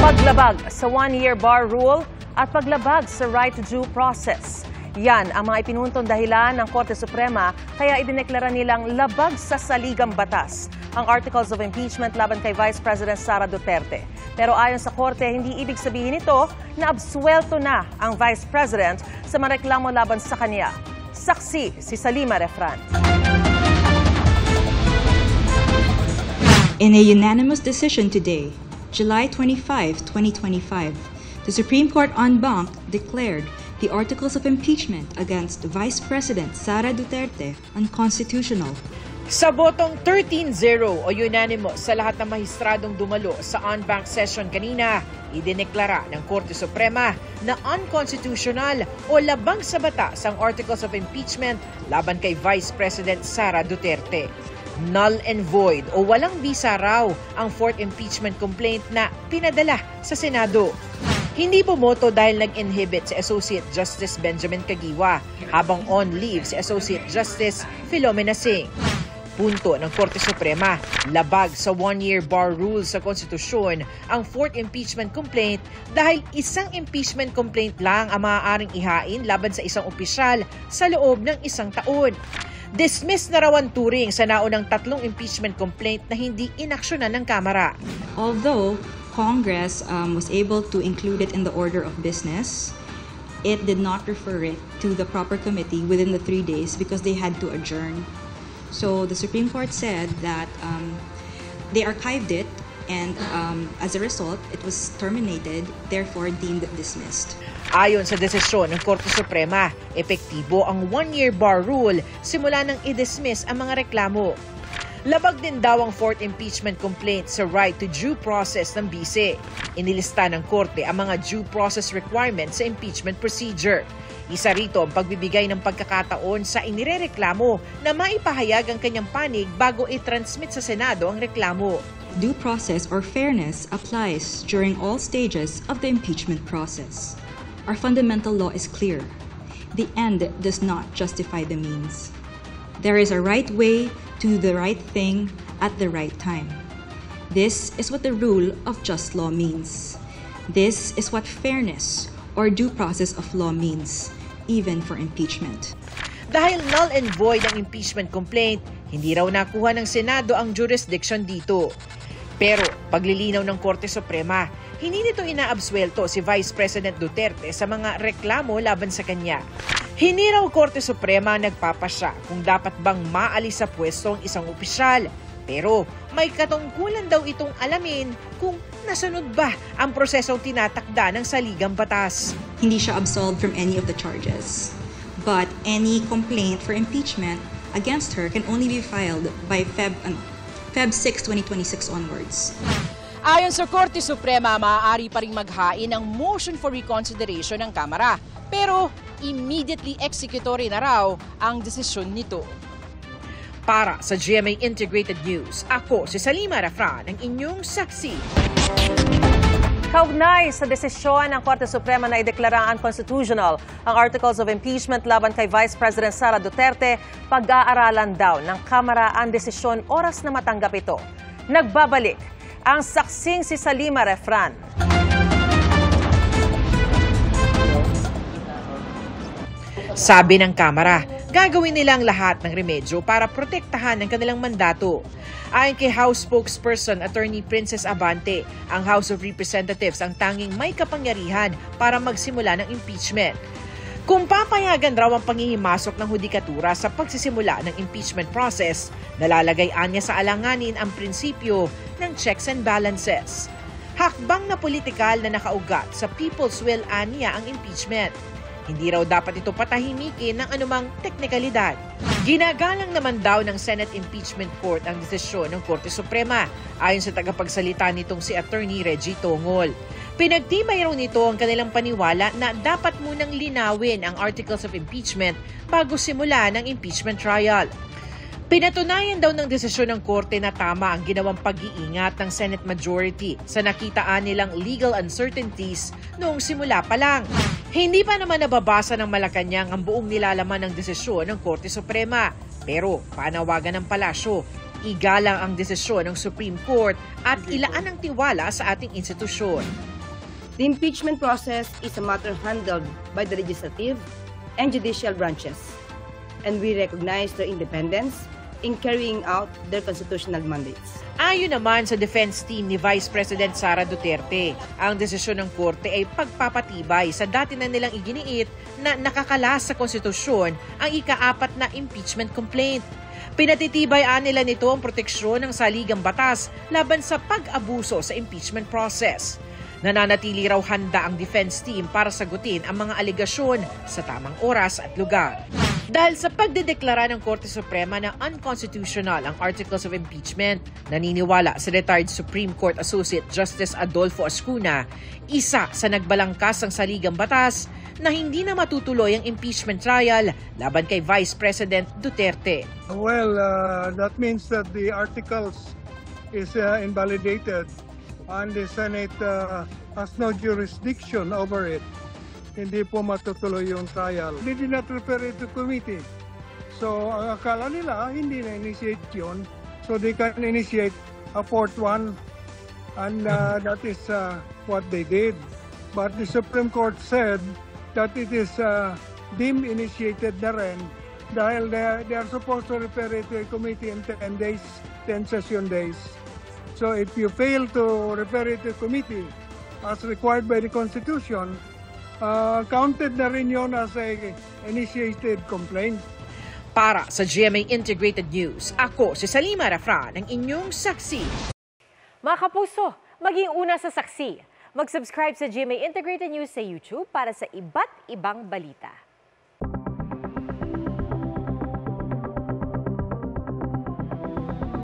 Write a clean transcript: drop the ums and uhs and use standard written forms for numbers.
Paglabag sa one-year bar rule at paglabag sa right to due process. Yan ang mga ipinuntong dahilan ng Korte Suprema kaya idineklara nilang labag sa saligang batas ang Articles of Impeachment laban kay Vice President Sara Duterte. Pero ayon sa Korte, hindi ibig sabihin ito na absuelto na ang Vice President sa mga reklamo laban sa kanya. Saksi si Salima Refran. In a unanimous decision today, July 25, 2025, the Supreme Court en banc declared the Articles of Impeachment against Vice President Sara Duterte unconstitutional. Sa botong 13-0 o unanimous sa lahat ng mahistradong dumalo sa en banc session kanina, idineklara ng Korte Suprema na unconstitutional o labag sa batas ang Articles of Impeachment laban kay Vice President Sara Duterte. Null and void o walang bisa raw ang fourth impeachment complaint na pinadala sa Senado. Hindi bumoto dahil nag-inhibit si Associate Justice Benjamin Caguiwa habang on leave si Associate Justice Philomena Singh. Punto ng Korte Suprema, labag sa one-year bar rule sa konstitusyon ang fourth impeachment complaint dahil isang impeachment complaint lang ang maaaring ihain laban sa isang opisyal sa loob ng isang taon. Dismiss na raw ang turing sa naunang tatlong impeachment complaint na hindi inaksyonan ng Kamara. Although Congress was able to include it in the order of business, it did not refer it to the proper committee within the 3 days because they had to adjourn. So the Supreme Court said that they archived it and as a result, it was terminated, therefore deemed dismissed. Ayon sa desisyon ng Korte Suprema, epektibo ang one-year bar rule simula nang i-dismiss ang mga reklamo. Labag din daw ang fourth impeachment complaint sa right to due process ng bise. Inilista ng Korte ang mga due process requirements sa impeachment procedure. Isa rito ang pagbibigay ng pagkakataon sa inirereklamo na maipahayag ang kanyang panig bago i-transmit sa Senado ang reklamo. Due process or fairness applies during all stages of the impeachment process. Our fundamental law is clear. The end does not justify the means. There is a right way to the right thing at the right time. This is what the rule of just law means. This is what fairness or due process of law means, even for impeachment. Dahil null and void ang impeachment complaint, hindi raw nakuha ng Senado ang jurisdiction dito. Pero paglilinaw ng Korte Suprema, hindi nito inaabsuelto si Vice President Duterte sa mga reklamo laban sa kanya. Hindi raw Korte Suprema nagpapasya kung dapat bang maalis sa pwesto ang isang opisyal. Pero may katungkulan daw itong alamin kung nasunod ba ang prosesong tinatakda ng saligang batas. Hindi siya absolved from any of the charges. But any complaint for impeachment against her can only be filed by Feb 6, 2026 onwards. Ayon sa Korte Suprema, maaari pa ring maghain ng motion for reconsideration ng Kamara. Pero immediately executory na raw ang desisyon nito. Para sa GMA Integrated News, ako si Salima Refran, ang inyong saksi. Kaugnay sa desisyon ng Korte Suprema na ideklara unconstitutional ang Articles of Impeachment laban kay Vice President Sara Duterte, pag-aaralan daw ng Kamara ang desisyon oras na matanggap ito. Nagbabalik ang saksing si Salima Refran. Sabi ng Kamara, gagawin nilang lahat ng remedyo para protektahan ang kanilang mandato. Ayon kay House spokesperson Attorney Princess Abante, ang House of Representatives ang tanging may kapangyarihan para magsimula ng impeachment. Kung papayagan raw ang panghihimasok ng hudikatura sa pagsisimula ng impeachment process, nalalagay anya sa alanganin ang prinsipyo ng checks and balances. Hakbang na politikal na nakaugat sa people's will anya ang impeachment. Hindi raw dapat ito patahimikin ng anumang teknikalidad. Ginagalang naman daw ng Senate Impeachment Court ang desisyon ng Korte Suprema, ayon sa tagapagsalita nitong si Attorney Reggie Tongol. Pinagtibay raw nito ang kanilang paniwala na dapat munang linawin ang Articles of Impeachment bago simula ng impeachment trial. Pinatunayan daw ng desisyon ng Korte na tama ang ginawang pag-iingat ng Senate majority sa nakitaan nilang legal uncertainties noong simula pa lang. Hindi pa naman nababasa ng Malacanang ang buong nilalaman ng desisyon ng Korte Suprema. Pero panawagan ng palasyo, igalang ang desisyon ng Supreme Court at ilaan ang tiwala sa ating institusyon. The impeachment process is a matter handled by the legislative and judicial branches, and we recognize their independence in carrying out their constitutional mandates. Ayon naman sa defense team ni Vice President Sara Duterte, ang desisyon ng Korte ay pagpapatibay sa dati na nilang iginiit na nakakalas sa konstitusyon ang ika-4 na impeachment complaint. Pinatitibayan nila nito ang proteksyon ng saligang batas laban sa pag-abuso sa impeachment process. Nananatili raw handa ang defense team para sagutin ang mga alegasyon sa tamang oras at lugar. Dahil sa pagdedeklara ng Korte Suprema na unconstitutional ang Articles of Impeachment, naniniwala si retired Supreme Court Associate Justice Adolfo Ascuna, isa sa nagbalangkas ng saligang batas na hindi na matutuloy ang impeachment trial laban kay Vice President Duterte. Well, that means that the articles is invalidated and the Senate has no jurisdiction over it. Hindi po matutuloy yung trial. They did not refer it to committee. So, ang akala nila, hindi na-initiate yun. So, they can initiate a fourth one. And that is what they did. But the Supreme Court said that it is deemed initiated na rin dahil they are supposed to refer it to a committee in 10 days, 10 session days. So, if you fail to refer it to a committee as required by the Constitution, counted na rin yun as a initiated complaint. Para sa GMA Integrated News, ako si Salima Rafran, ang inyong saksi. Mga kapuso, maging una sa saksi. Mag-subscribe sa GMA Integrated News sa YouTube para sa iba't ibang balita.